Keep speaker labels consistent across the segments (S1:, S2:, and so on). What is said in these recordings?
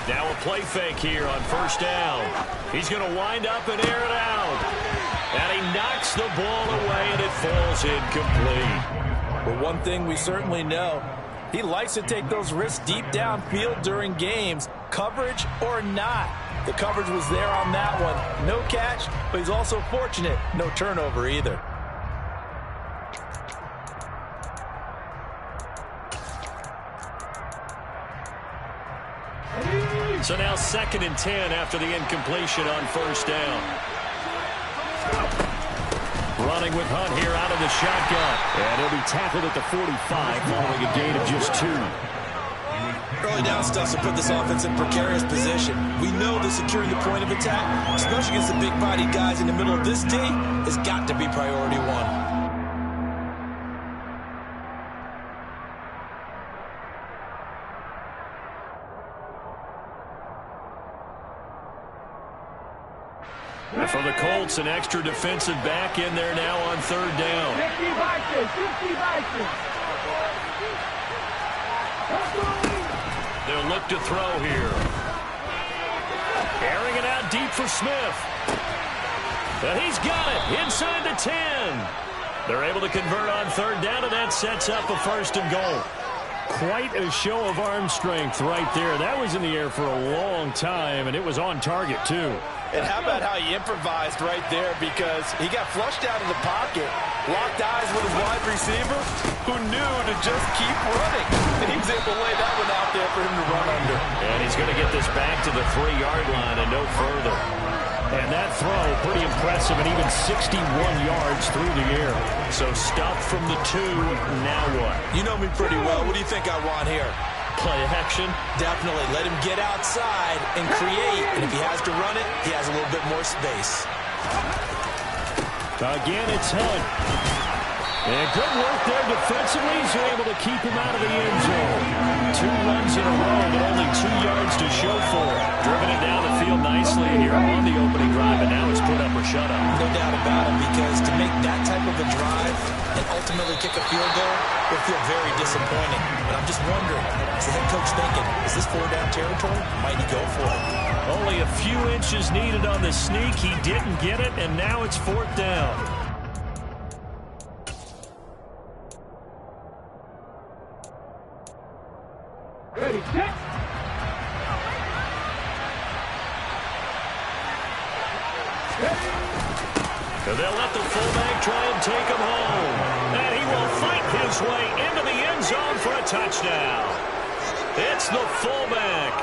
S1: Now a play fake here on first down. He's going to wind up and air it out. And he knocks the ball away, and it falls incomplete.
S2: Well, one thing we certainly know, he likes to take those risks deep downfield during games, coverage or not. The coverage was there on that one. No catch, but he's also fortunate. No turnover either.
S1: So now 2nd and 10 after the incompletion on first down. Running with Hunt here out of the shotgun. And he'll be tackled at the 45 following a gain of just 2.
S2: Early down stuff to put this offense in precarious position. We know that securing the point of attack, especially against the big-bodied guys in the middle of this D, has got to be priority one.
S1: For the Colts, an extra defensive back in there now on 3rd down. They'll look to throw here. Airing it out deep for Smith. And he's got it inside the 10. They're able to convert on 3rd down, and that sets up a 1st and goal. Quite a show of arm strength right there. That was in the air for a long time, and it was on target, too.
S2: And how about how he improvised right there, because he got flushed out of the pocket, locked eyes with his wide receiver, who knew to just keep running. And he was able to lay that one out there for him to run under.
S1: And he's going to get this back to the 3-yard line and no further. And that throw, pretty impressive, and even 61 yards through the air. So stuff from the 2, now what?
S2: You know me pretty well. What do you think I want here?
S1: Play action?
S2: Definitely. Let him get outside and create. And if he has to run it, he has a little bit more space.
S1: Again, it's Hunt. And good work there defensively. He's able to keep him out of the end zone. 2 runs in a row, but only 2 yards to show for it. Driven it down the field nicely here on the opening drive, and now it's put up or shut up.
S2: No doubt about it, because to make that type of a drive and ultimately kick a field goal will feel very disappointing. And I'm just wondering, is the head coach thinking, is this 4-down territory? Might he go for it?
S1: Only a few inches needed on the sneak. He didn't get it, and now it's 4th down.
S3: Ready, set.
S1: And they'll let the fullback try and take him home. And he will fight his way into the end zone for a touchdown. It's the fullback.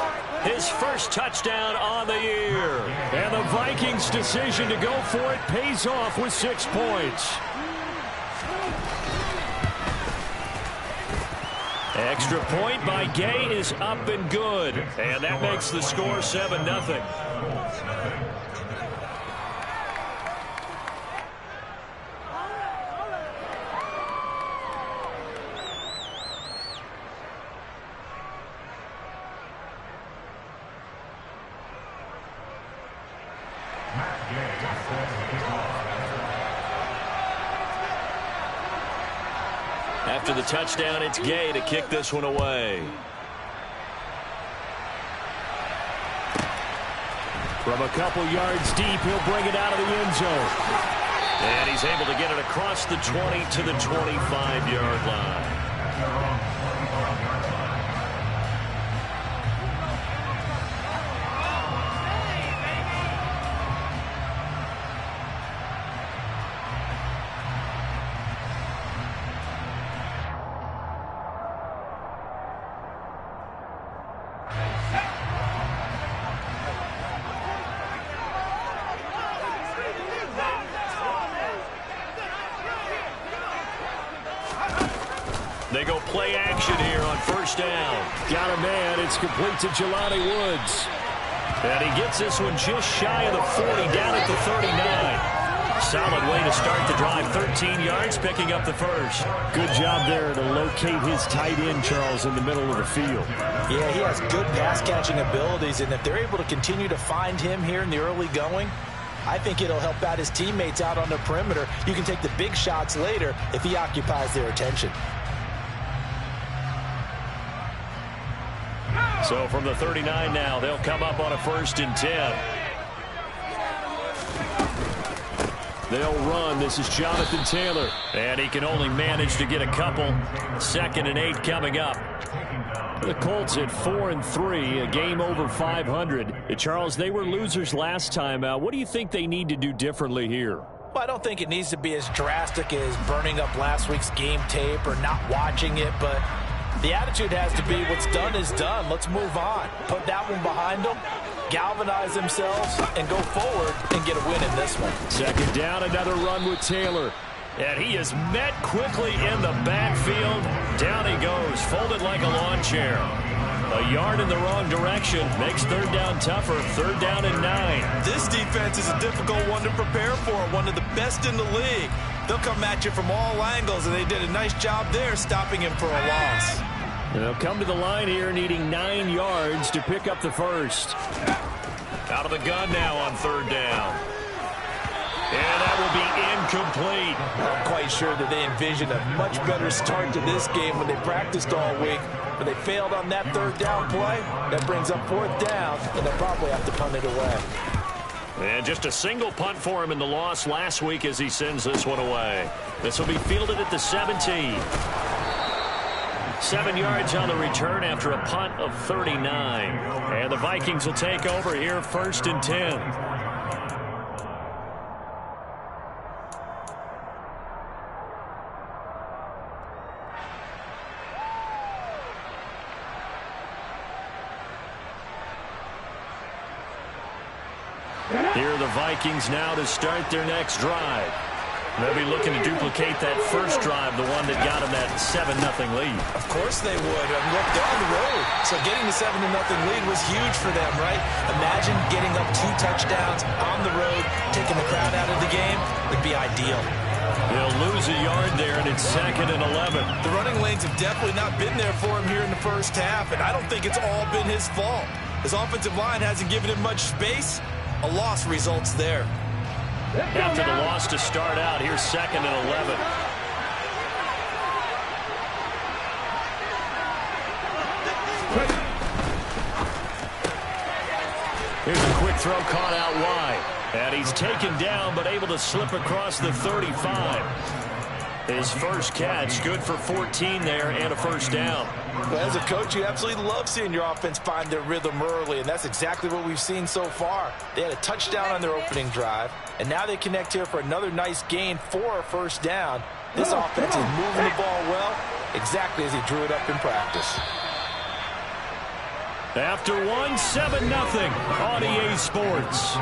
S1: His first touchdown on the year. And the Vikings' decision to go for it pays off with 6 points. Extra point by Gay is up and good. And that makes the score 7-0. After the touchdown, it's Gay to kick this one away. From a couple yards deep, he'll bring it out of the end zone. And he's able to get it across the 20 to the 25-yard line. They go play action here on first down. Got a man. It's complete to Jelani Woods. And he gets this one just shy of the 40, down at the 39. Solid way to start the drive. 13 yards, picking up the first. Good job there to locate his tight end, Charles, in the middle of the field.
S2: Yeah, he has good pass-catching abilities, and if they're able to continue to find him here in the early going, I think it'll help out his teammates out on the perimeter. You can take the big shots later if he occupies their attention.
S1: So from the 39 now, they'll come up on a 1st and 10. They'll run. This is Jonathan Taylor. And he can only manage to get a couple. 2nd and 8 coming up. The Colts at 4-3, a game over 500. Charles, they were losers last time out. What do you think they need to do differently here?
S2: Well, I don't think it needs to be as drastic as burning up last week's game tape or not watching it, but the attitude has to be what's done is done. Let's move on. Put that one behind them, galvanize themselves, and go forward and get a win in this one.
S1: 2nd down, another run with Taylor. And he is met quickly in the backfield. Down he goes, folded like a lawn chair. A yard in the wrong direction makes 3rd down tougher. 3rd down and 9.
S2: This defense is a difficult one to prepare for, one of the best in the league. They'll come at you from all angles, and they did a nice job there stopping him for a loss.
S1: They'll come to the line here needing 9 yards to pick up the 1st. Out of the gun now on 3rd down. And that will be incomplete.
S2: I'm quite sure that they envisioned a much better start to this game when they practiced all week. But they failed on that 3rd down play. That brings up 4th down, and they'll probably have to punt it away.
S1: And just a single punt for him in the loss last week as he sends this one away. This will be fielded at the 17. 7 yards on the return after a punt of 39. And the Vikings will take over here 1st and 10. Here are the Vikings now to start their next drive. They'll be looking to duplicate that first drive, the one that got them that 7-0 lead.
S2: Of course they would. Look, they're on the road. So getting the 7-0 lead was huge for them, right? Imagine getting up 2 touchdowns on the road, taking the crowd out of the game. Would be ideal.
S1: They'll lose a yard there, and it's 2nd and 11.
S2: The running lanes have definitely not been there for him here in the first half, and I don't think it's all been his fault. His offensive line hasn't given him much space. A loss results there.
S1: After the loss to start out, here's 2nd and 11. Here's a quick throw caught out wide. And he's taken down, but able to slip across the 35. His first catch, good for 14 there and a 1st down.
S2: Well, as a coach, you absolutely love seeing your offense find their rhythm early, and that's exactly what we've seen so far. They had a touchdown on their opening drive, and now they connect here for another nice gain for a 1st down. This offense is moving the ball well, exactly as he drew it up in practice.
S1: After 7-0 on EA Sports.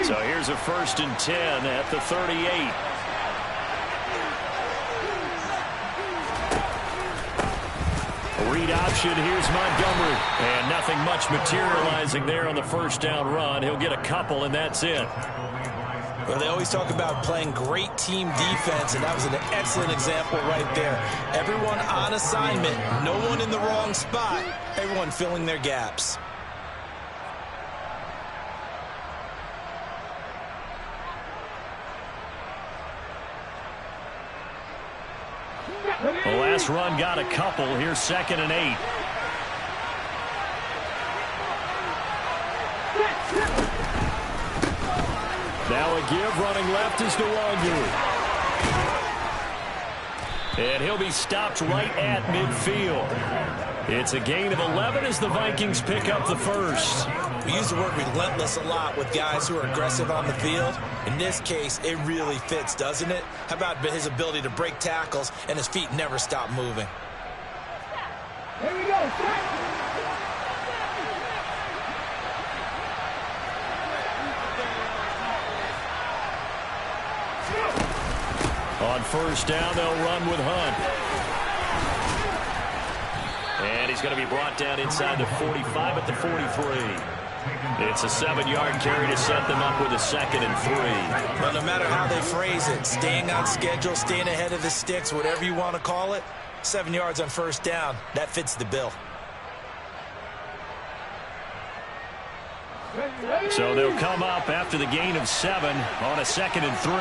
S1: So here's a 1st and 10 at the 38. Read option, here's Montgomery. And nothing much materializing there on the 1st down run. He'll get a couple, and that's it.
S2: Well, they always talk about playing great team defense, and that was an excellent example right there. Everyone on assignment, no one in the wrong spot, everyone filling their gaps.
S1: The last run got a couple. Here's 2nd and 8. Now a give running left is DeWandu. And he'll be stopped right at midfield. It's a gain of 11 as the Vikings pick up the 1st.
S2: We use the word relentless a lot with guys who are aggressive on the field. In this case, it really fits, doesn't it? How about his ability to break tackles and his feet never stop moving?
S3: Here we go.
S1: On 1st down, they'll run with Hunt. And he's going to be brought down inside the 45 at the 43. It's a 7-yard carry to set them up with a 2nd and 3.
S2: Well, no matter how they phrase it, staying on schedule, staying ahead of the sticks, whatever you want to call it, 7 yards on first down. That fits the bill.
S1: So they'll come up after the gain of 7 on a 2nd and 3.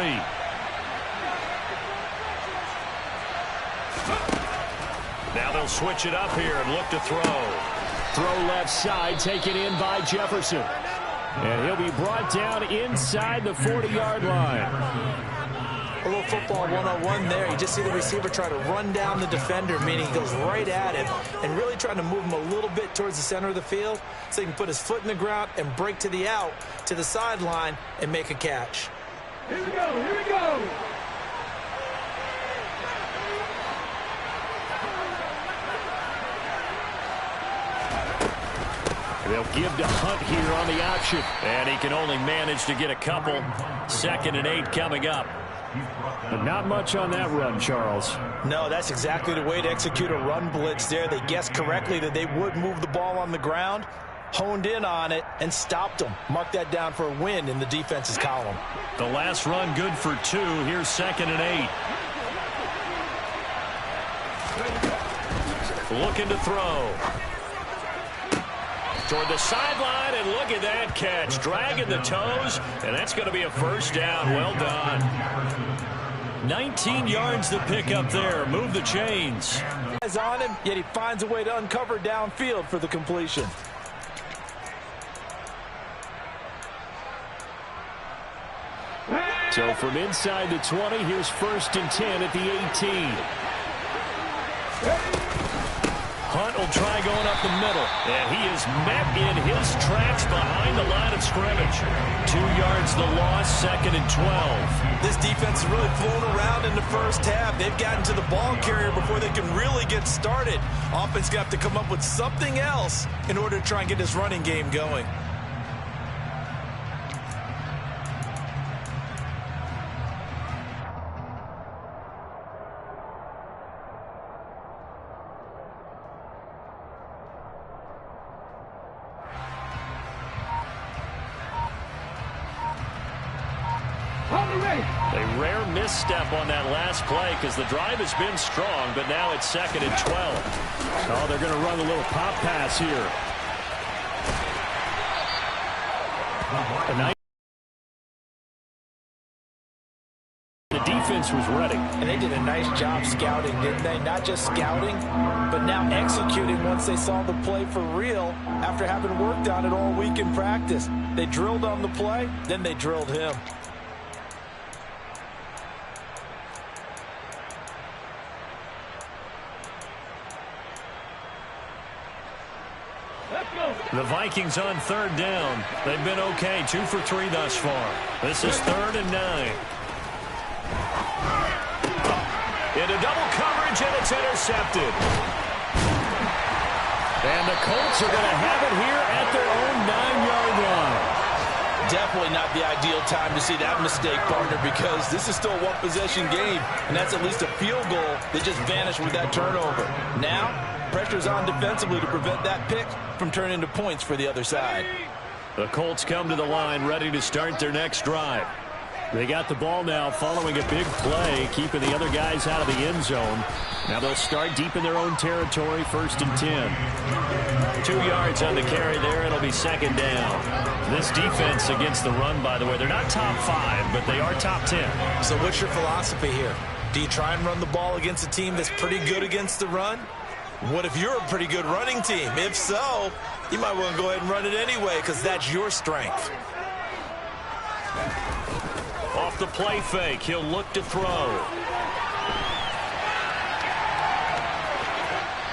S1: Now they'll switch it up here and look to throw. Throw left side, taken in by Jefferson. And he'll be brought down inside the 40-yard line.
S2: A little football 101 there. You just see the receiver try to run down the defender, meaning he goes right at him and really trying to move him a little bit towards the center of the field so he can put his foot in the ground and break to the out, to the sideline, and make a catch.
S3: Here we go, here we go.
S1: They'll give to Hunt here on the option. And he can only manage to get a couple. 2nd and 8 coming up. But not much on that run, Charles.
S2: No, that's exactly the way to execute a run blitz there. They guessed correctly that they would move the ball on the ground, honed in on it, and stopped them. Mark that down for a win in the defense's column.
S1: The last run good for 2. Here's 2nd and 8. Looking to throw. Toward the sideline, and look at that catch. Dragging the toes, and that's going to be a first down. Well done. 19 yards to pick up there. Move the chains.
S2: Eyes on him, yet he finds a way to uncover downfield for the completion.
S1: So from inside the 20, here's 1st and 10 at the 18. Hunt will try going up the middle, and he is met in his tracks behind the line of scrimmage. 2 yards the loss, 2nd and 12.
S2: This defense has really flown around in the first half. They've gotten to the ball carrier before they can really get started. Offense got to come up with something else in order to try and get this running game going.
S1: A rare misstep on that last play because the drive has been strong, but now it's 2nd and 12. Oh, they're going to run a little pop pass here. The defense was ready.
S2: And they did a nice job scouting, didn't they? Not just scouting, but now executing once they saw the play for real after having worked on it all week in practice. They drilled on the play, then they drilled him.
S1: The Vikings on 3rd down. They've been okay, 2 for 3 thus far. This is 3rd and 9. Into double coverage, and it's intercepted. And the Colts are going to have it here at their own 9-yard line.
S2: Definitely not the ideal time to see that mistake, partner, because this is still a one-possession game, and that's at least a field goal that just vanished with that turnover. Now, pressure's on defensively to prevent that pick from turning into points for the other side.
S1: The Colts come to the line ready to start their next drive. They got the ball now following a big play, keeping the other guys out of the end zone. Now they'll start deep in their own territory, 1st and 10. 2 yards on the carry there. It'll be 2nd down. This defense against the run, by the way, they're not top 5, but they are top 10.
S2: So what's your philosophy here? Do you try and run the ball against a team that's pretty good against the run? What if you're a pretty good running team? If so, you might want to go ahead and run it anyway because that's your strength.
S1: Off the play fake, he'll look to throw.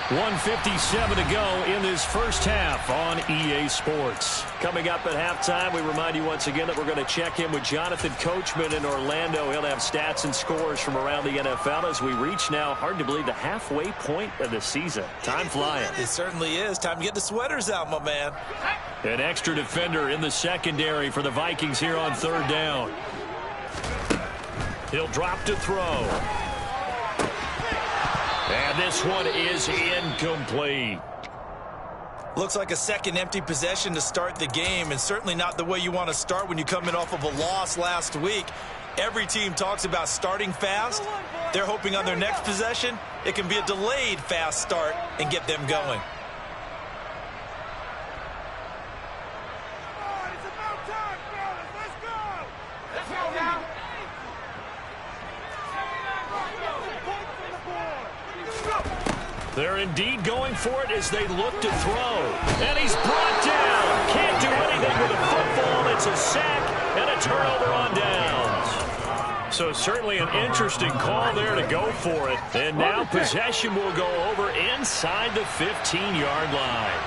S1: 1:57 to go in this first half on EA Sports. Coming up at halftime, we remind you once again that we're going to check in with Jonathan Coachman in Orlando. He'll have stats and scores from around the NFL as we reach now, hard to believe, the halfway point of the season. Time flying.
S2: It certainly is. Time to get the sweaters out, my man.
S1: An extra defender in the secondary for the Vikings here on 3rd down. He'll drop to throw. And this one is incomplete.
S2: Looks like a second empty possession to start the game, and certainly not the way you want to start when you come in off of a loss last week. Every team talks about starting fast. They're hoping on their next possession, it can be a delayed fast start and get them going.
S1: They're indeed going for it as they look to throw. And he's brought down. Can't do anything with a football. It's a sack and a turnover on downs. So certainly an interesting call there to go for it. And now possession will go over inside the 15-yard line.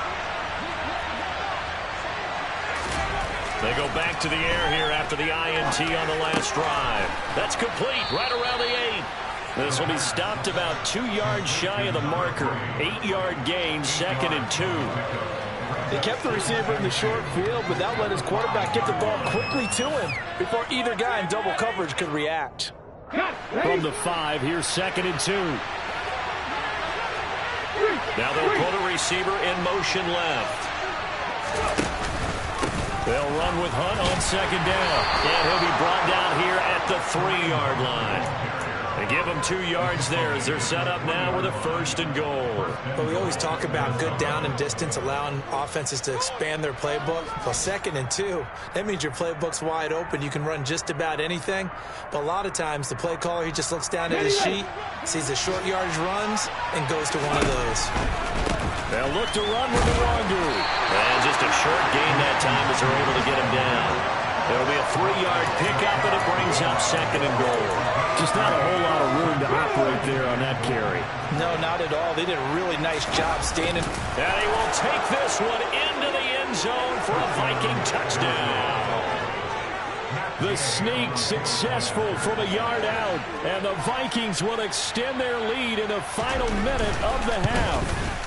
S1: They go back to the air here after the INT on the last drive. That's complete right around the 8. This will be stopped about 2 yards shy of the marker. 8-yard gain, 2nd and 2.
S2: They kept the receiver in the short field, but that let his quarterback get the ball quickly to him before either guy in double coverage could react.
S1: From the 5, here's 2nd and 2. Now they'll put a receiver in motion left. They'll run with Hunt on 2nd down. And he'll be brought down here at the 3-yard line. They give them 2 yards there as they're set up now with a 1st and goal.
S2: But we always talk about good down and distance, allowing offenses to expand their playbook. Well, 2nd and 2, that means your playbook's wide open. You can run just about anything. But a lot of times, the play caller, he just looks down at his sheet, sees the short yardage runs, and goes to one of those.
S1: They'll look to run with the Wangu. And just a short gain that time as they're able to get him down. There'll be a 3-yard pickup, and it brings up 2nd and goal.
S3: Just not a whole lot of room to operate there on that carry.
S2: No, not at all. They did a really nice job standing.
S1: And he will take this one into the end zone for a Viking touchdown. The sneak successful from a yard out, and the Vikings will extend their lead in the final minute of the half.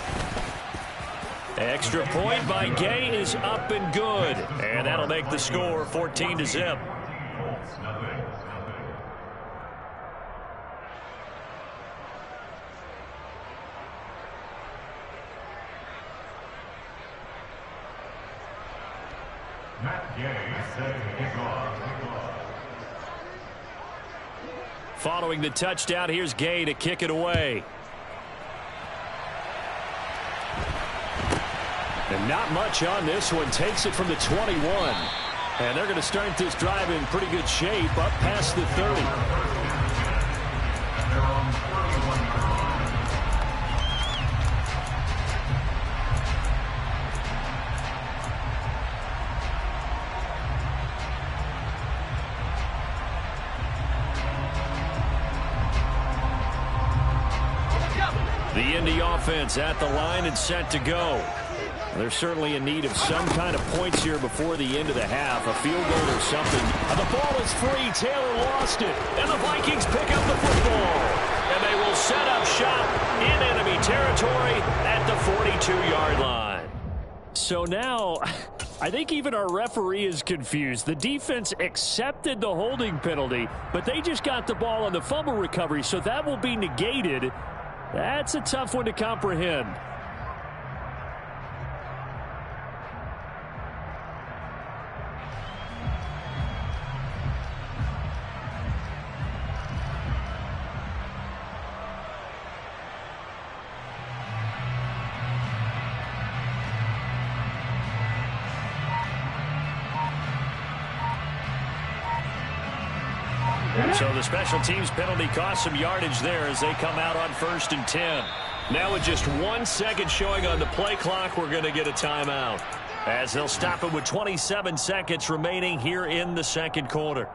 S1: Extra point by Gay is up and good. And that'll make the score 14-0. Following the touchdown, here's Gay to kick it away. And not much on this one. Takes it from the 21. And they're going to start this drive in pretty good shape up past the 30. The Indy offense at the line and set to go. They're certainly in need of some kind of points here before the end of the half. A field goal or something. The ball is free. Taylor lost it. And the Vikings pick up the football. And they will set up shop in enemy territory at the 42-yard line. So now, I think even our referee is confused. The defense accepted the holding penalty, but they just got the ball on the fumble recovery, so that will be negated. That's a tough one to comprehend. So the special teams penalty cost some yardage there as they come out on 1st and 10. Now with just 1 second showing on the play clock, we're going to get a timeout. As they'll stop it with 27 seconds remaining here in the second quarter.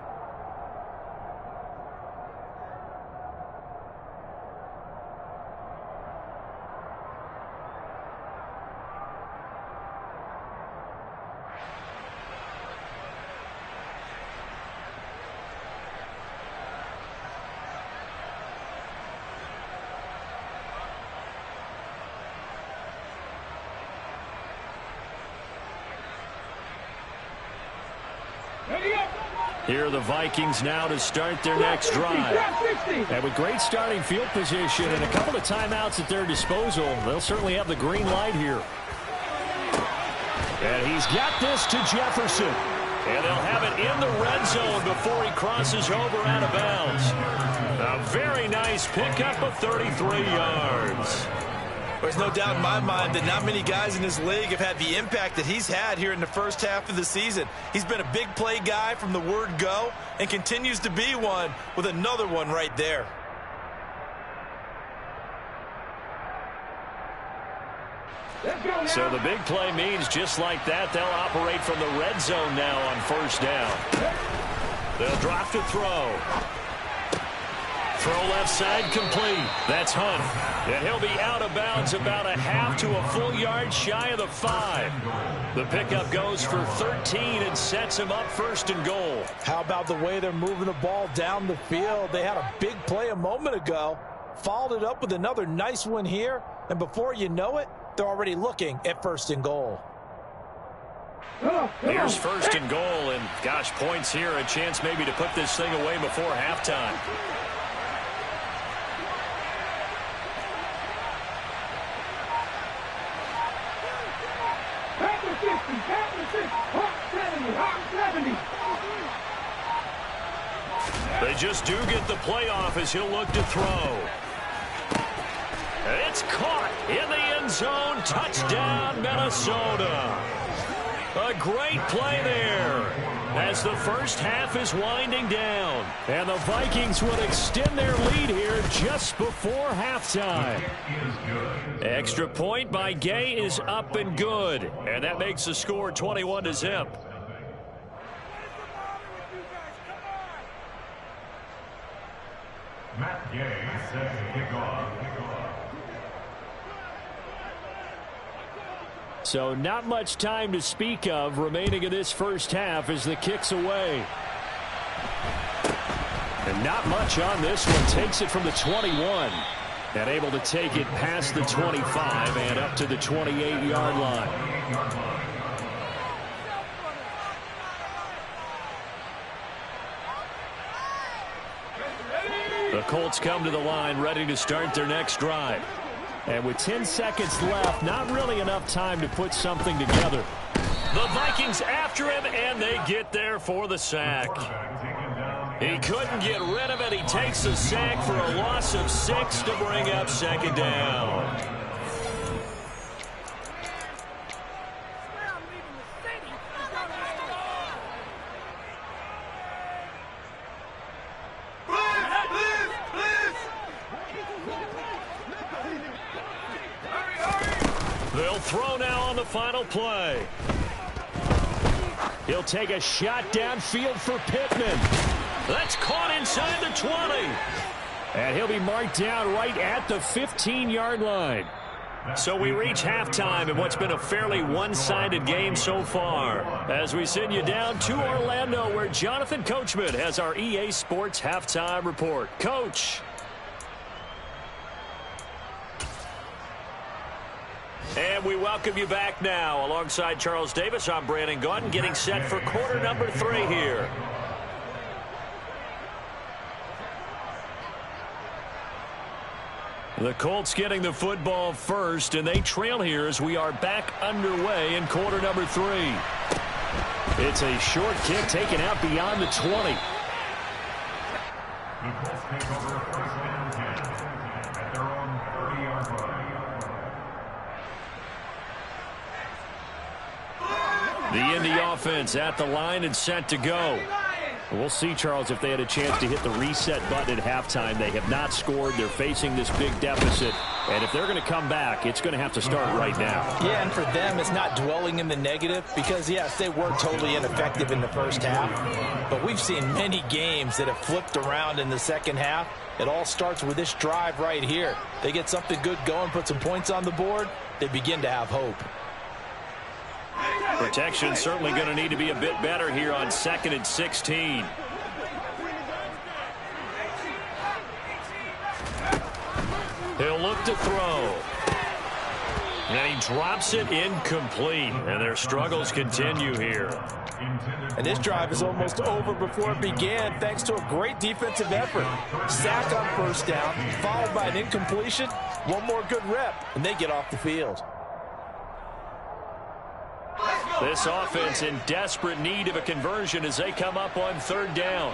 S1: Here are the Vikings now to start their next drive. And with great starting field position and a couple of timeouts at their disposal, they'll certainly have the green light here. And he's got this to Jefferson. And they'll have it in the red zone before he crosses over out of bounds. A very nice pickup of 33 yards.
S2: There's no doubt in my mind that not many guys in this league have had the impact that he's had here in the first half of the season. He's been a big play guy from the word go and continues to be one with another one right there.
S1: So the big play means just like that, they'll operate from the red zone now on first down. They'll drop to throw. Throw left side complete. That's Hunt. And he'll be out of bounds about a half to a full yard shy of the 5. The pickup goes for 13 and sets him up first and goal.
S2: How about the way they're moving the ball down the field? They had a big play a moment ago. Followed it up with another nice one here. And before you know it, they're already looking at first and goal.
S1: Here's first and goal. And, gosh, points here. A chance maybe to put this thing away before halftime. They just do get the playoff as he'll look to throw. It's caught in the end zone. Touchdown, Minnesota. A great play there as the first half is winding down. And the Vikings would extend their lead here just before halftime. Extra point by Gay is up and good. And that makes the score 21-0.
S4: Matt Gay set to kick off.
S1: So not much time to speak of remaining in this first half as the kick's away. And not much on this one. Takes it from the 21. And able to take it past the 25 and up to the 28-yard line. The Colts come to the line ready to start their next drive. And with 10 seconds left, not really enough time to put something together. The Vikings after him, and they get there for the sack. He couldn't get rid of it. He takes the sack for a loss of 6 to bring up second down. They'll throw now on the final play. He'll take a shot downfield for Pittman. That's caught inside the 20. And he'll be marked down right at the 15-yard line. So we reach halftime in what's been a fairly one-sided game so far. As we send you down to Orlando, where Jonathan Coachman has our EA Sports halftime report. Coach. And we welcome you back now. Alongside Charles Davis, I'm Brandon Gaudin, getting set for quarter number 3 here. The Colts getting the football first, and they trail here as we are back underway in quarter number 3. It's a short kick taken out beyond the 20.
S4: The Colts take over first and 10 at their own 30-yard line.
S1: The Indy offense at the line and set to go. We'll see, Charles, if they had a chance to hit the reset button at halftime. They have not scored. They're facing this big deficit. And if they're going to come back, it's going to have to start right now.
S2: Yeah, and for them, it's not dwelling in the negative because, yes, they were totally ineffective in the first half. But we've seen many games that have flipped around in the second half. It all starts with this drive right here. They get something good going, put some points on the board, they begin to have hope.
S1: Protection certainly going to need to be a bit better here on 2nd and 16. He'll look to throw. And he drops it incomplete. And their struggles continue here.
S2: And this drive is almost over before it began thanks to a great defensive effort. Sack on first down, followed by an incompletion. One more good rep, and they get off the field.
S5: Let's go.
S1: This offense in desperate need of a conversion as they come up on third down.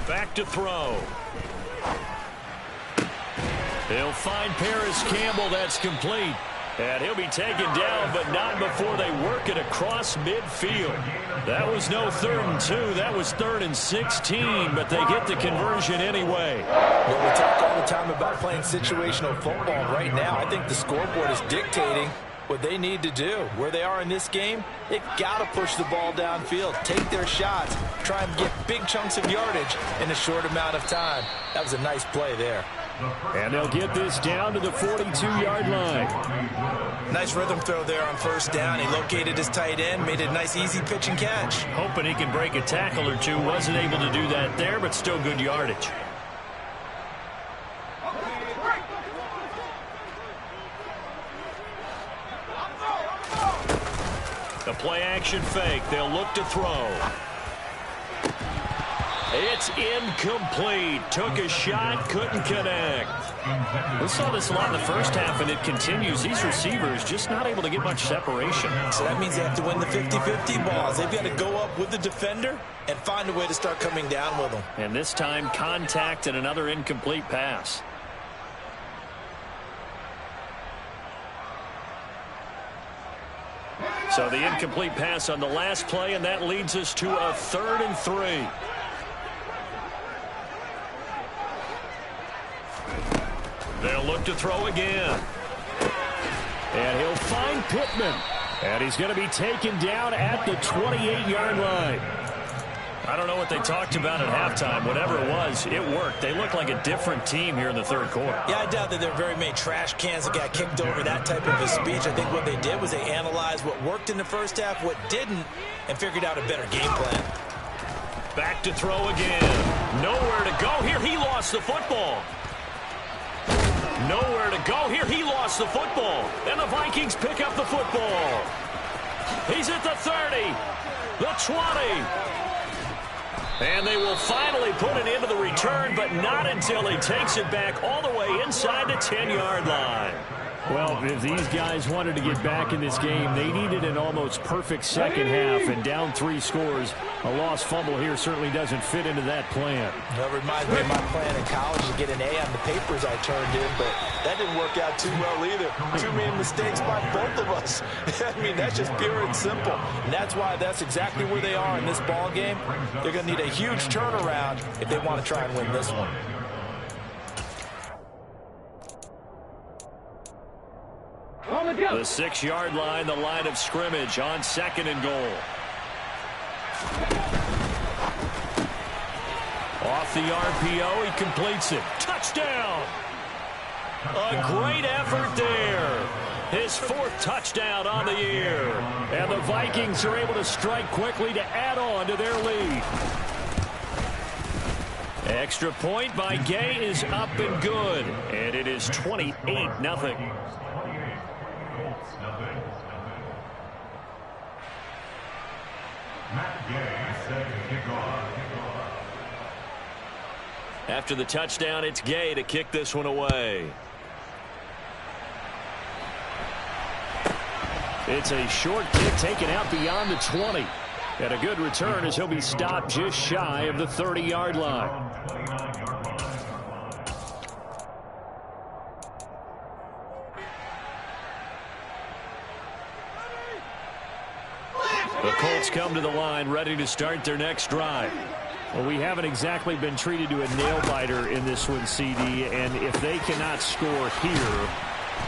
S1: Back to throw. He'll find Paris Campbell. That's complete. And he'll be taken down, but not before they work it across midfield. That was no 3rd and 2. That was 3rd and 16, but they get the conversion anyway.
S2: Well, we talk all the time about playing situational football. Right now, I think the scoreboard is dictating what they need to do. Where they are in this game, they've got to push the ball downfield, take their shots, try and get big chunks of yardage in a short amount of time. That was a nice play there.
S3: And they'll get this down to the 42-yard line.
S2: Nice rhythm throw there on first down. He located his tight end, made a nice easy pitch and catch.
S1: Hoping he can break a tackle or two. Wasn't able to do that there, but still good yardage. The play action fake. They'll look to throw. It's incomplete. Took a shot, couldn't connect. We saw this a lot in the first half, and it continues. These receivers just not able to get much separation.
S2: So that means they have to win the 50-50 balls. They've got to go up with the defender and find a way to start coming down with them.
S1: And this time, contact and another incomplete pass. So the incomplete pass on the last play, and that leads us to a 3rd and 3. They'll look to throw again. And he'll find Pittman. And he's going to be taken down at the 28-yard line. I don't know what they talked about at halftime. Whatever it was, it worked. They look like a different team here in the third quarter.
S2: Yeah, I doubt that there are very many trash cans that got kicked over, that type of a speech. I think what they did was they analyzed what worked in the first half, what didn't, and figured out a better game plan.
S1: Back to throw again. Nowhere to go here. He lost the football. Nowhere to go here. He lost the football. And the Vikings pick up the football. He's at the 30, the 20. And they will finally put an end to the return, but not until he takes it back all the way inside the 10-yard line.
S3: Well, if these guys wanted to get back in this game, they needed an almost perfect second half, and down 3 scores. A lost fumble here certainly doesn't fit into that plan.
S2: That reminds me of my plan in college to get an A on the papers I turned in, but that didn't work out too well either. Too many mistakes by both of us. I mean, that's just pure and simple. And that's why that's exactly where they are in this ball game. They're going to need a huge turnaround if they want to try and win this one.
S1: The 6-yard line, the line of scrimmage on 2nd and goal. Off the RPO, he completes it. Touchdown! A great effort there. His 4th touchdown on the year. And the Vikings are able to strike quickly to add on to their lead. Extra point by Gay is up and good. And it is 28-0. After the touchdown, it's Gay to kick this one away. It's a short kick taken out beyond the 20. And a good return as he'll be stopped just shy of the 30-yard line. The Colts come to the line ready to start their next drive. Well, we haven't exactly been treated to a nail-biter in this one, CD, and if they cannot score here,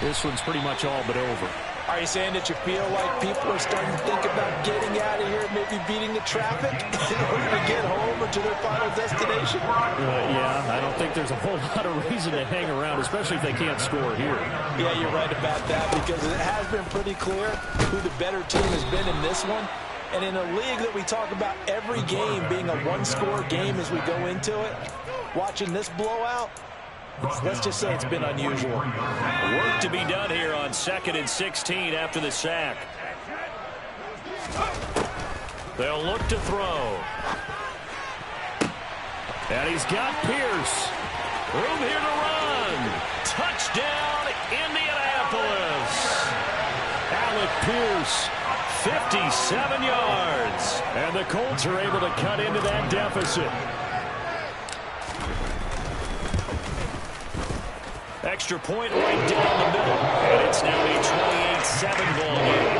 S1: this one's pretty much all but over.
S2: Are you saying that you feel like people are starting to think about getting out of here, maybe beating the traffic in order to get home or to their final destination?
S3: Yeah, I don't think there's a whole lot of reason to hang around, especially if they can't score here.
S2: Yeah, you're right about that, because it has been pretty clear who the better team has been in this one. And in a league that we talk about every game being a one-score game as we go into it, watching this blowout, let's just say it's been unusual.
S1: Work to be done here on 2nd and 16 after the sack. They'll look to throw.
S3: And he's got Pierce. Room here to run. Touchdown, Indianapolis. Alec Pierce, 57 yards. And the Colts are able to cut into that deficit. Extra point right down the middle. And it's now a 28-7 ball game.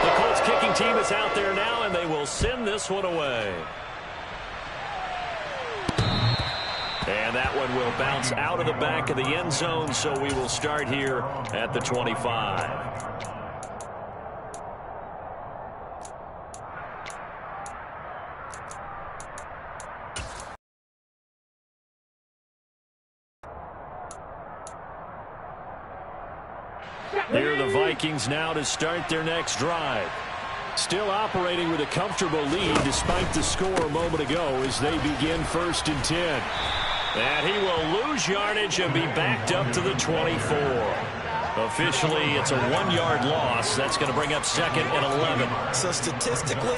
S3: The Colts kicking team is out there now, and they will send this one away. And that one will bounce out of the back of the end zone, so we will start here at the 25. Here are the Vikings now to start their next drive. Still operating with a comfortable lead despite the score a moment ago as they begin 1st and 10. And he will lose yardage and be backed up to the 24. Officially, it's a 1-yard loss. That's going to bring up 2nd and 11.
S2: So statistically,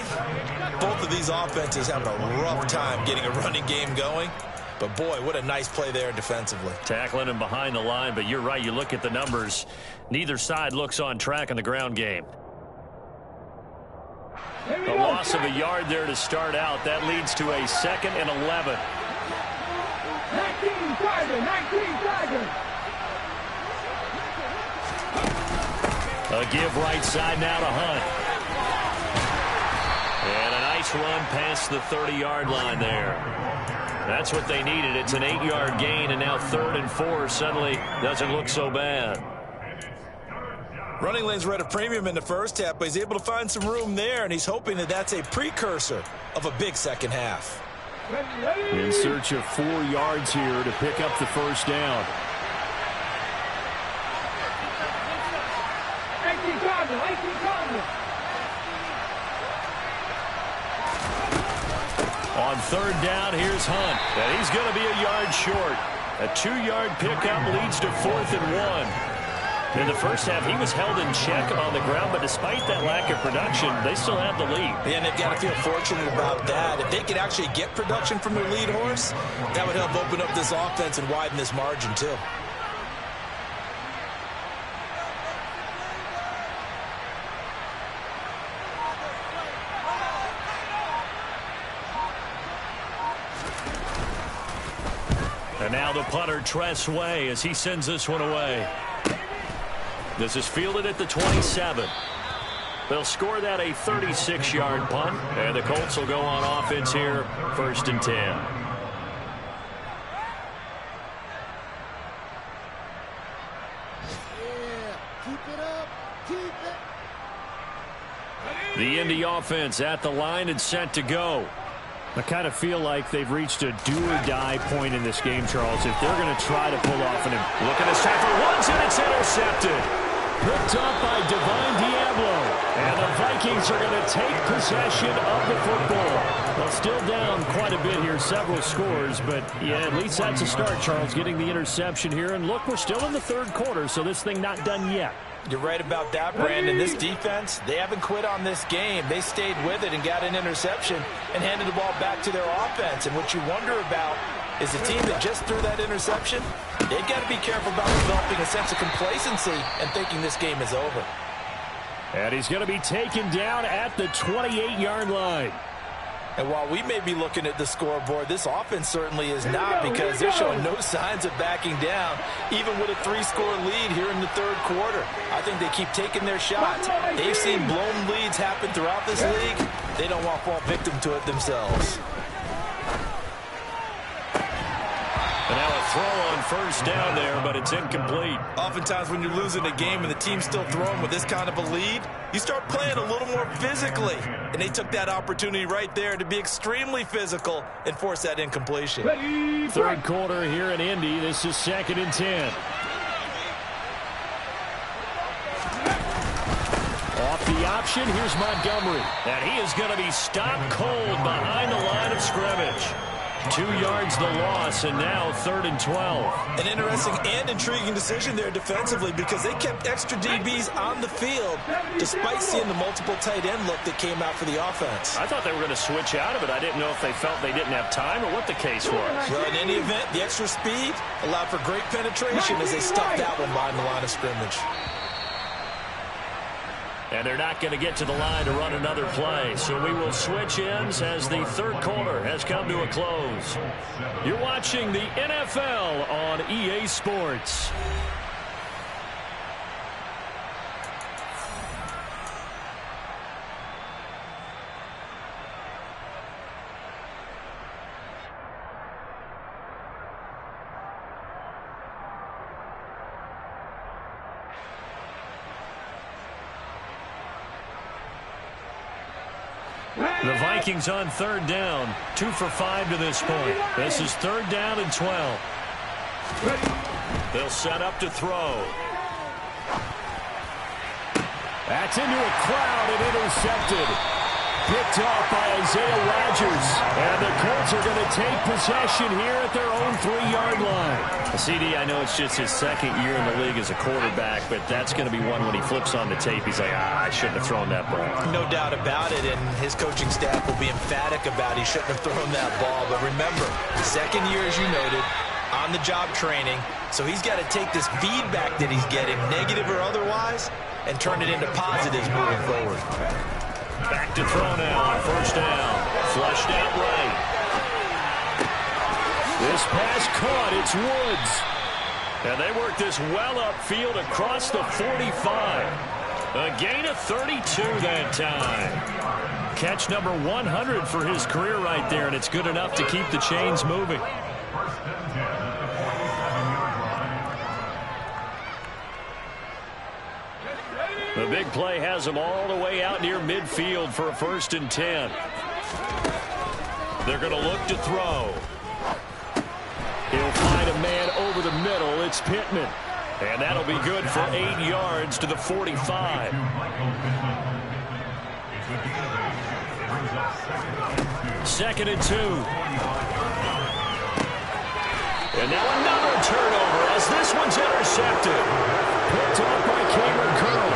S2: both of these offenses having a rough time getting a running game going. But, boy, what a nice play there defensively.
S3: Tackling him behind the line, but you're right. You look at the numbers. Neither side looks on track in the ground game. A loss of a yard there to start out. That leads to a 2nd and 11.
S5: 19 Tiger.
S3: A give right side now to Hunt. And a nice run past the 30-yard line there. That's what they needed. It's an 8-yard gain, and now 3rd and 4 suddenly doesn't look so bad.
S2: Running lanes were at a premium in the first half, but he's able to find some room there, and he's hoping that that's a precursor of a big second half.
S3: In search of 4 yards here to pick up the first down. On 3rd down, here's Hunt. And he's going to be a yard short. A 2-yard pickup leads to 4th and 1. In the first half, he was held in check on the ground, but despite that lack of production, they still have the lead.
S2: And they've got to feel fortunate about that. If they could actually get production from their lead horse, that would help open up this offense and widen this margin, too.
S3: And now the punter, Tress Way, as he sends this one away. This is fielded at the 27. They'll score that a 36-yard punt, and the Colts will go on offense here, 1st and 10.
S5: Keep it up.
S3: The Indy offense at the line and set to go. I kind of feel like they've reached a do-or-die point in this game, Charles, if they're going to try to pull off an... Look at this time for ones, and it's intercepted. Picked up by Divine Diablo. And the Vikings are going to take possession of the football. Well, still down quite a bit here, several scores, but yeah, at least that's a start, Charles, getting the interception here. And look, we're still in the 3rd quarter, so this thing not done yet.
S2: You're right about that, Brandon. This defense, they haven't quit on this game. They stayed with it and got an interception and handed the ball back to their offense. And what you wonder about is the team that just threw that interception, they've got to be careful about developing a sense of complacency and thinking this game is over.
S3: And he's going to be taken down at the 28-yard line.
S2: And while we may be looking at the scoreboard, this offense certainly is not, because they're showing no signs of backing down, even with a 3-score lead here in the 3rd quarter. I think they keep taking their shots. They've seen blown leads happen throughout this league. They don't want to fall victim to it themselves.
S3: And now a throw on 1st down there, but it's incomplete.
S2: Oftentimes when you're losing a game and the team's still throwing with this kind of a lead, you start playing a little more physically. And they took that opportunity right there to be extremely physical and force that incompletion.
S3: 3rd quarter here in Indy. This is 2nd and 10. Off the option, here's Montgomery. And he is going to be stopped cold behind the line of scrimmage.
S1: 2 yards the loss, and now 3rd and 12.
S2: An interesting and intriguing decision there defensively because they kept extra DBs on the field despite seeing the multiple tight end look that came out for the offense.
S1: I thought they were going to switch out of it. I didn't know if they felt they didn't have time or what the case was.
S2: Well, in any event, the extra speed allowed for great penetration as they stuffed that one behind the line of scrimmage.
S1: And they're not going to get to the line to run another play. So we will switch ends as the 3rd quarter has come to a close. You're watching the NFL on EA Sports. The Vikings on 3rd down, 2 for 5 to this point. This is 3rd down and 12. They'll set up to throw. That's into a crowd and intercepted. Picked off by Isaiah Rodgers. And the Colts are going to take possession here at their own 3-yard line. CD, I know it's just his 2nd year in the league as a quarterback, but that's going to be one when he flips on the tape. He's like, I shouldn't have thrown that ball.
S2: No doubt about it, and his coaching staff will be emphatic about he shouldn't have thrown that ball. But remember, 2nd year, as you noted, on-the-job training, so he's got to take this feedback that he's getting, negative or otherwise, and turn it into positives moving forward.
S1: Back to throw now on 1st down. Flushed out right. This pass caught. It's Woods. And they work this well upfield across the 45. A gain of 32 that time. Catch number 100 for his career right there, and it's good enough to keep the chains moving. The big play has him all the way out near midfield for a 1st and 10. They're going to look to throw. He'll find a man over the middle. It's Pittman. And that'll be good for 8 yards to the 45. Second and 2. And now another turnover as this one's intercepted. Picked off by Cameron Curl.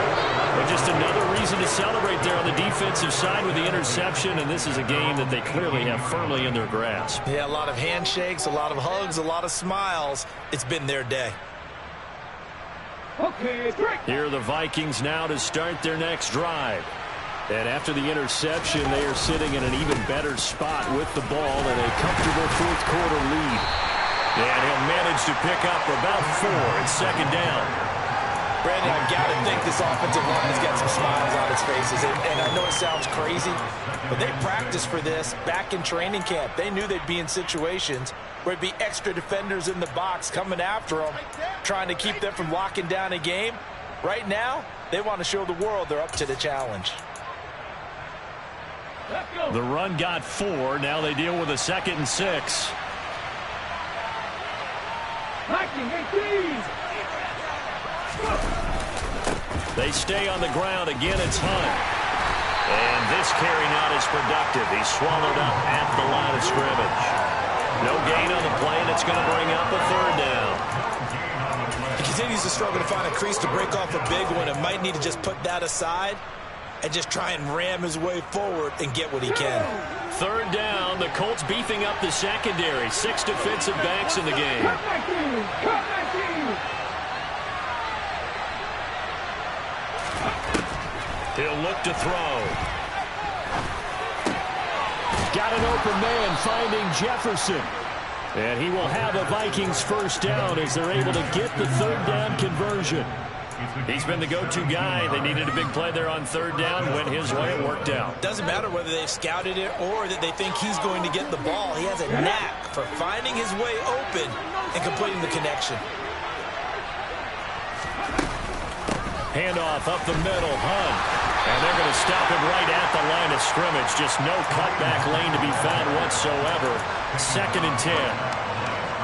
S1: And just another reason to celebrate there on the defensive side with the interception, and this is a game that they clearly have firmly in their grasp.
S2: Yeah, a lot of handshakes, a lot of hugs, a lot of smiles. It's been their day.
S1: Here are the Vikings now to start their next drive. And after the interception, they are sitting in an even better spot with the ball and a comfortable 4th quarter lead. And he'll manage to pick up about 4 at 2nd down.
S2: Brandon, I've got to think this offensive line has got some smiles on its faces. And I know it sounds crazy, but they practiced for this back in training camp. They knew they'd be in situations where it'd be extra defenders in the box coming after them, trying to keep them from locking down a game. Right now, they want to show the world they're up to the challenge.
S1: The run got 4. Now they deal with a 2nd and 6. They stay on the ground. Again, it's Hunt. And this carry not as productive. He's swallowed up at the line of scrimmage. No gain on the play, and it's going to bring up a 3rd down.
S2: He continues to struggle to find a crease to break off a big one and might need to just put that aside and just try and ram his way forward and get what he can.
S1: 3rd down. The Colts beefing up the secondary. 6 defensive backs in the game. He'll look to throw. Got an open man finding Jefferson. And he will have a Vikings 1st down as they're able to get the 3rd down conversion. He's been the go-to guy. They needed a big play there on 3rd down. Went his way. It worked out.
S2: Doesn't matter whether they've scouted it or that they think he's going to get the ball. He has a knack for finding his way open and completing the connection.
S1: Handoff up the middle. Hunt. And they're going to stop him right at the line of scrimmage. Just no cutback lane to be found whatsoever. 2nd and 10.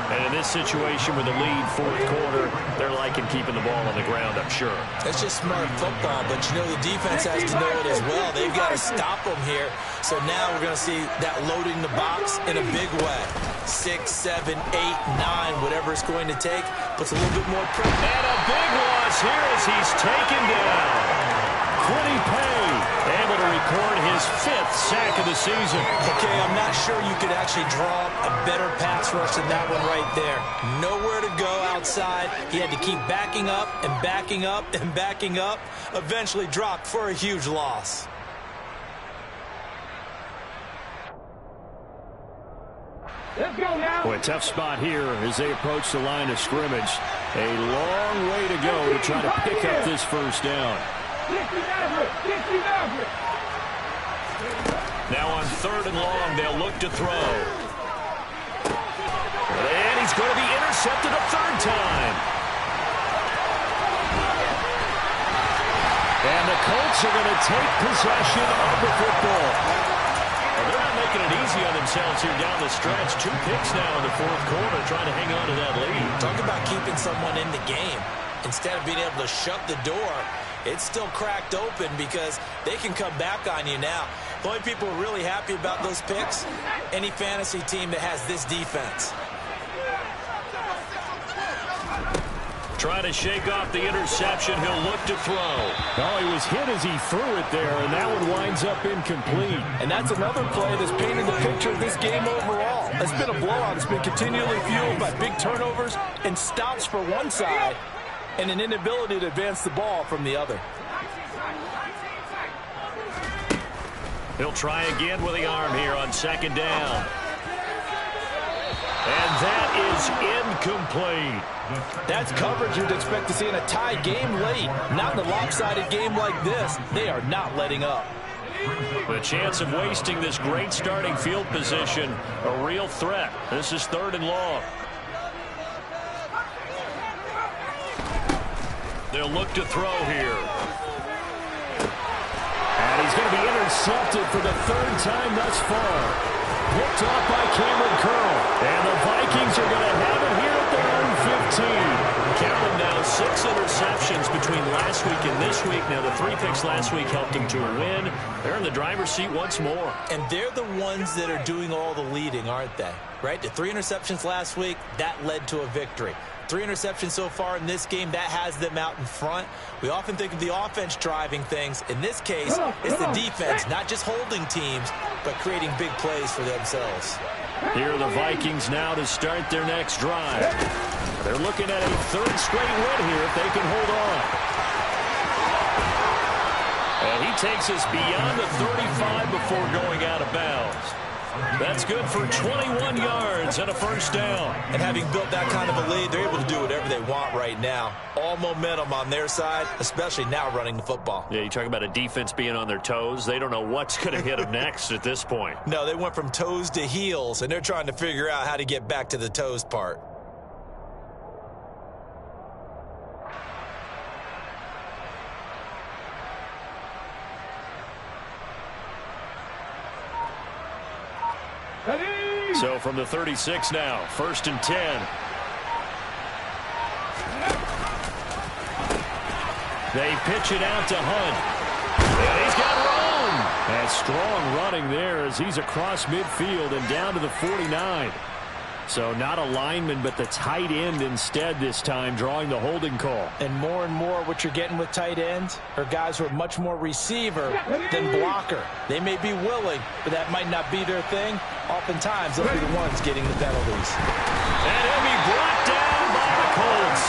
S1: And in this situation with the lead, fourth quarter, they're liking keeping the ball on the ground, I'm sure.
S2: That's just smart football, but you know the defense has to know it as well. They've got to stop them here. So now we're going to see that loading the box in a big way. 6, 7, 8, 9, whatever it's going to take, puts a little bit more pressure.
S1: And a big loss here as he's taken down. Quiddy Pay able to record his 5th sack of the season.
S2: Okay, I'm not sure you could actually draw a better pass rush than that one right there. Nowhere to go outside. He had to keep backing up and backing up and backing up. Eventually dropped for a huge loss.
S5: Let's go now.
S3: Boy, tough spot here as they approach the line of scrimmage. A long way to go to try to pick up this first down.
S5: 60 Maverick, 60 Maverick.
S1: Now on 3rd and long, they'll look to throw. And he's going to be intercepted a 3rd time. And the Colts are going to take possession of the football. Well, they're not making it easy on themselves here down the stretch. 2 picks now in the 4th quarter, trying to hang on to that lead.
S2: Talk about keeping someone in the game. Instead of being able to shut the door, it's still cracked open because they can come back on you now. The only people really happy about those picks, any fantasy team that has this defense.
S1: Trying to shake off the interception. He'll look to throw.
S3: Oh, he was hit as he threw it there, and that one winds up incomplete.
S2: And that's another play that's painted the picture of this game overall. It's been a blowout. It's been continually fueled by big turnovers and stops for one side and an inability to advance the ball from the other.
S1: He'll try again with the arm here on 2nd down. And that is incomplete.
S2: That's coverage you'd expect to see in a tie game late. Not in a lopsided game like this. They are not letting up.
S1: The chance of wasting this great starting field position, a real threat. This is 3rd and long. They'll look to throw here.
S3: And he's going to be intercepted for the 3rd time thus far. Picked off by Cameron Curl. And the Vikings are going to have it here at their own 15.
S1: Count them now, 6 interceptions between last week and this week. Now, the 3 picks last week helped them to a win. They're in the driver's seat once more.
S2: And they're the ones that are doing all the leading, aren't they? Right? The 3 interceptions last week, that led to a victory. 3 interceptions so far in this game, that has them out in front. We often think of the offense driving things. In this case, it's the defense, not just holding teams, but creating big plays for themselves.
S3: Here are the Vikings now to start their next drive. They're looking at a 3rd straight win here if they can hold on.
S1: And he takes us beyond the 35 before going out of bounds. That's good for 21 yards and a 1st down.
S2: And having built that kind of a lead, they're able to do whatever they want right now. All momentum on their side, especially now running the football.
S1: Yeah, you talk about a defense being on their toes. They don't know what's going to hit them next at this point.
S2: No, they went from toes to heels, and they're trying to figure out how to get back to the toes part.
S1: So from the 36 now, 1st and 10. They pitch it out to Hunt. And he's got room. And strong running there as he's across midfield and down to the 49. So not a lineman, but the tight end instead this time, drawing the holding call.
S2: And more what you're getting with tight ends are guys who are much more receiver than blocker. They may be willing, but that might not be their thing. Oftentimes, they'll be the ones getting the penalties.
S1: And he'll be brought down by the Colts.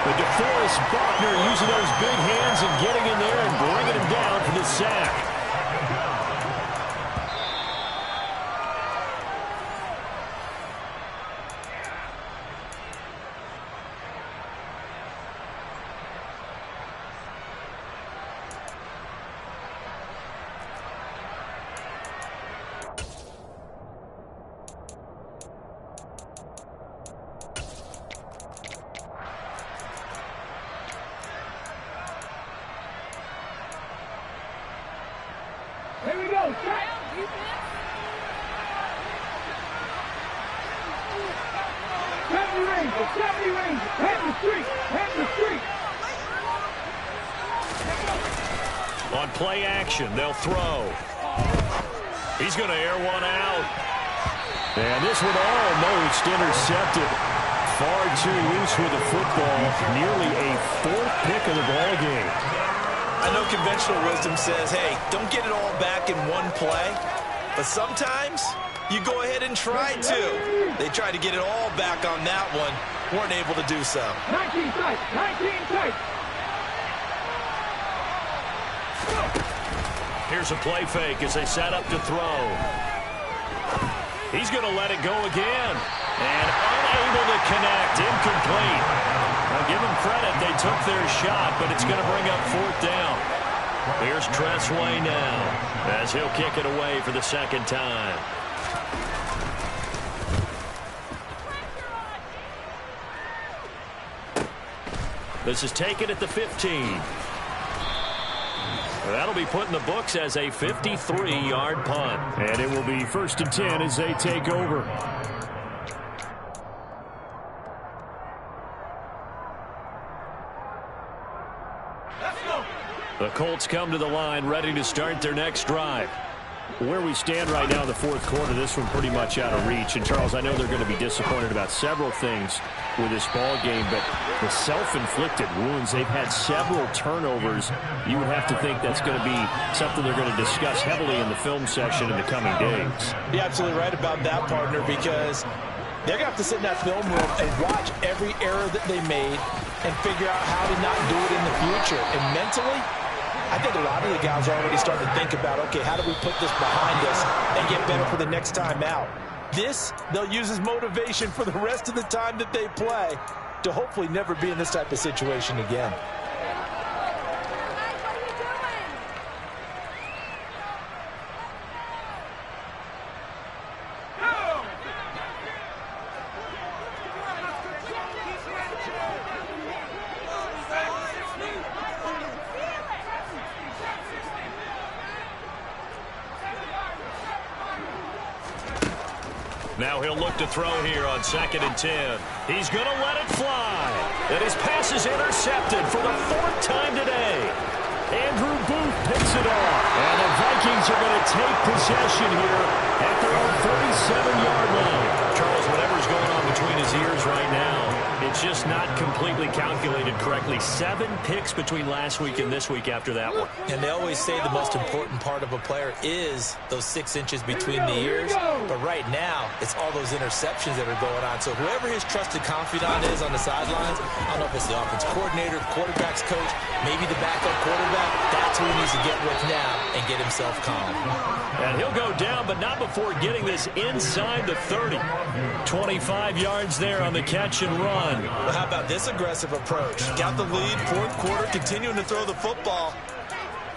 S1: The DeForest Buckner using those big hands and getting in there and bringing him down for the sack.
S5: Here we go. The 70 range. Head the street. Head the street.
S1: On play action, they'll throw. He's going to air one out. And this one almost intercepted. Far too loose with the football. Nearly a fourth pick of the ball game.
S2: I know conventional wisdom says, hey, don't get it all back in one play. But sometimes you go ahead and try to. They tried to get it all back on that one. Weren't able to do so.
S5: 19 tight. 19 tight.
S1: Here's a play fake as they set up to throw. He's going to let it go again. And unable to connect. Incomplete. Now give them credit. They took their shot, but it's going to bring up fourth down. Here's Tressway now as he'll kick it away for the second time. This is taken at the 15. That'll be put in the books as a 53-yard punt.
S3: And it will be 1st and 10 as they take over.
S1: The Colts come to the line ready to start their next drive.
S3: Where we stand right now in the fourth quarter, this one pretty much out of reach. And, Charles, I know they're going to be disappointed about several things with this ball game, but the self-inflicted wounds, they've had several turnovers. You would have to think that's going to be something they're going to discuss heavily in the film session in the coming days.
S2: You're absolutely right about that, partner, because they're going to have to sit in that film room and watch every error that they made and figure out how to not do it in the future. And mentally, I think a lot of the guys are already starting to think about, okay, how do we put this behind us and get better for the next time out? This, they'll use as motivation for the rest of the time that they play to hopefully never be in this type of situation again.
S1: Now he'll look to throw here on 2nd and 10. He's going to let it fly. And his pass is intercepted for the 4th time today. Andrew Booth picks it off. And the Vikings are going to take possession here at their own 37-yard line. Charles, whatever's going on between his ears right now, it's just not completely calculated correctly. 7 picks between last week and this week after that one.
S2: And they always say the most important part of a player is those 6 inches between the ears. But right now, it's all those interceptions that are going on. So whoever his trusted confidant is on the sidelines, I don't know if it's the offense coordinator, quarterback's coach, maybe the backup quarterback, that's who he needs to get with now and get himself calm.
S1: And he'll go down, but not before getting this inside the 30. 25 yards there on the catch and run.
S2: Well, how about this aggressive approach? Got the lead, 4th quarter, continuing to throw the football.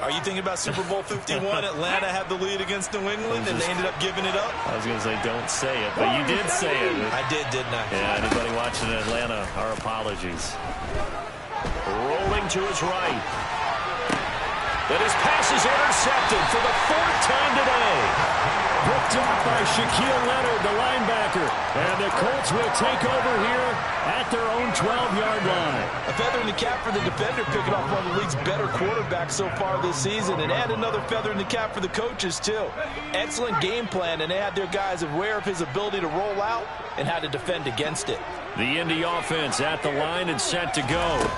S2: Are you thinking about Super Bowl 51? Atlanta had the lead against New England, and they ended up giving it up?
S1: I was going to say, don't say it, but you did say it.
S2: I did, didn't I?
S1: Yeah, anybody watching in Atlanta, our apologies. Rolling to his right. But his pass is intercepted for the 4th time today. Picked up by Shaquille Leonard, the linebacker. And the Colts will take over here at their own 12-yard line.
S2: A feather in the cap for the defender, picking off one of the league's better quarterbacks so far this season. And add another feather in the cap for the coaches, too. Excellent game plan, and they had their guys aware of his ability to roll out and how to defend against it.
S1: The Indy offense at the line and set to go.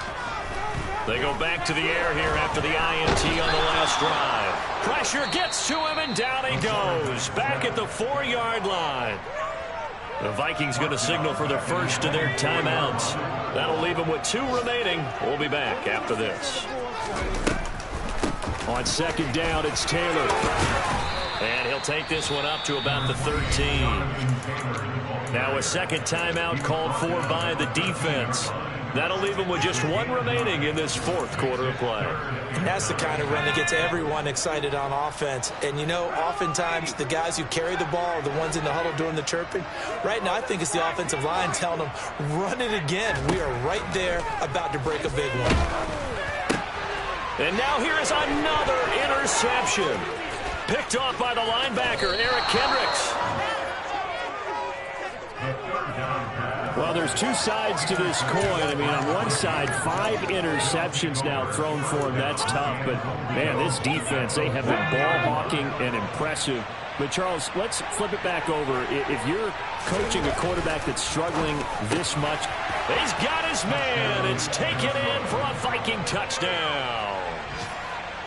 S1: They go back to the air here after the INT on the last drive. Pressure gets to him, and down he goes. Back at the 4-yard line. The Vikings going to signal for their first of their timeouts. That'll leave them with 2 remaining. We'll be back after this. On 2nd down, it's Taylor. And he'll take this one up to about the 13. Now a 2nd timeout called for by the defense. That'll leave them with just 1 remaining in this 4th quarter of play.
S2: That's the kind of run that gets everyone excited on offense. And, you know, oftentimes the guys who carry the ball are the ones in the huddle doing the chirping. Right now, I think it's the offensive line telling them, run it again. We are right there about to break a big one.
S1: And now here is another interception. Picked off by the linebacker, Eric Kendricks.
S3: Well, Well, there's two sides to this coin. I mean, on one side, 5 interceptions now thrown for him. That's tough. But, man, this defense, they have been ball-hawking and impressive. But, Charles, let's flip it back over. If you're coaching a quarterback that's struggling this much,
S1: he's got his man. It's taken in for a Viking touchdown.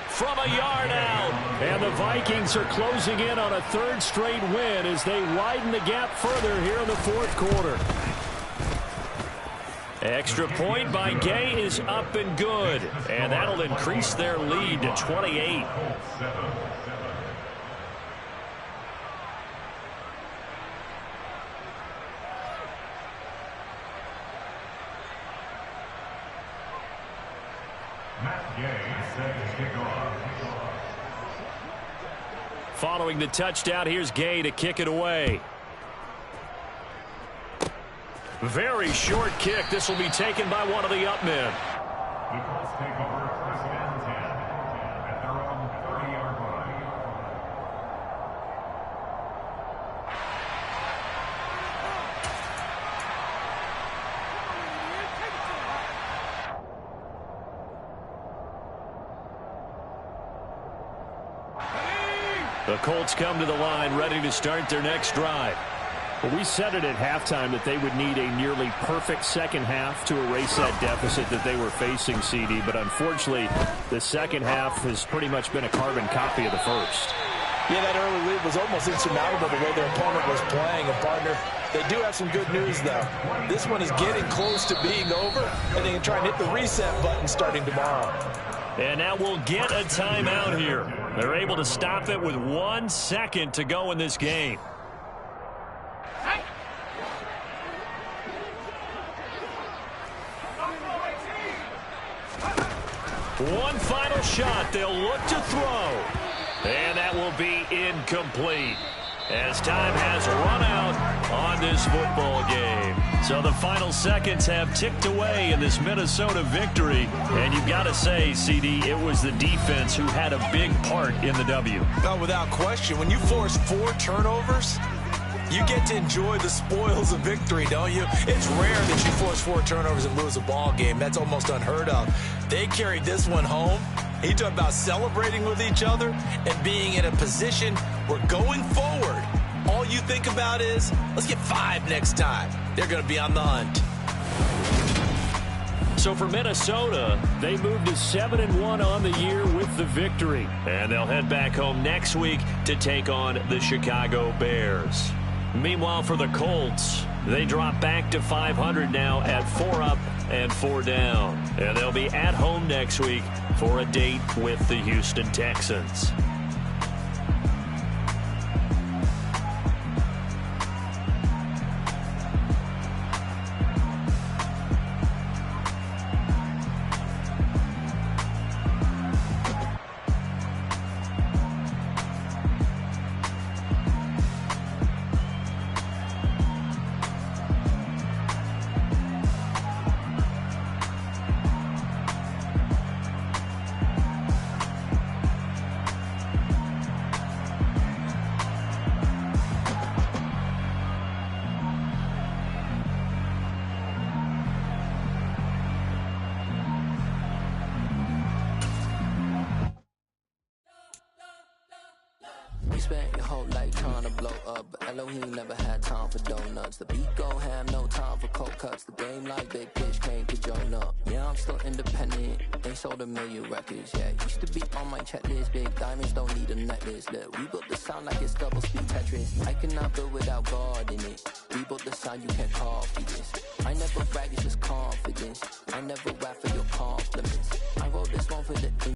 S1: From a yard out.
S3: And the Vikings are closing in on a 3rd straight win as they widen the gap further here in the 4th quarter.
S1: Extra point by Gay is up and good. And that'll increase their lead to 28. Following the touchdown, here's Gay to kick it away. Very short kick. This will be taken by one of the up men.
S4: The Colts take over 1st and 10 at their own 30-yard line.
S1: The Colts come to the line ready to start their next drive.
S3: Well, we said it at halftime that they would need a nearly perfect second half to erase that deficit that they were facing, CD. But unfortunately, the second half has pretty much been a carbon copy of the first.
S2: Yeah, that early lead was almost insurmountable the way their opponent was playing. And, partner, they do have some good news, though. This one is getting close to being over, and they can try and hit the reset button starting tomorrow.
S1: And now we'll get a timeout here. They're able to stop it with 1 second to go in this game. One final shot. They'll look to throw. And that will be incomplete, as time has run out on this football game. So the final seconds have ticked away in this Minnesota victory. And you've got to say, CD, it was the defense who had a big part in the W.
S2: No, without question. When you force 4 turnovers, you get to enjoy the spoils of victory, don't you? It's rare that you force 4 turnovers and lose a ball game. That's almost unheard of. They carried this one home. He talked about celebrating with each other and being in a position where going forward, all you think about is, let's get 5 next time. They're going to be on the hunt.
S1: So for Minnesota,
S3: They moved to 7-1 on the year with the victory.
S1: and they'll head back home next week to take on the Chicago Bears. Meanwhile, for the Colts, they drop back to 500 now at 4 up and 4 down. And they'll be at home next week for a date with the Houston Texans.
S6: You spent your whole life trying to blow up, but Elohim never had time for donuts. The beat go ham, no time for cold cuts. The game like big pitch came to join up. Yeah, I'm still independent, ain't sold a million records yet. Used to be on my checklist, big diamonds don't need a necklace. Look, we built the sound like it's double speed Tetris. I cannot build without God in it. We built the sound, you can't copy this. I never brag, it's just confidence. I never rap for your compliments. I wrote this one for the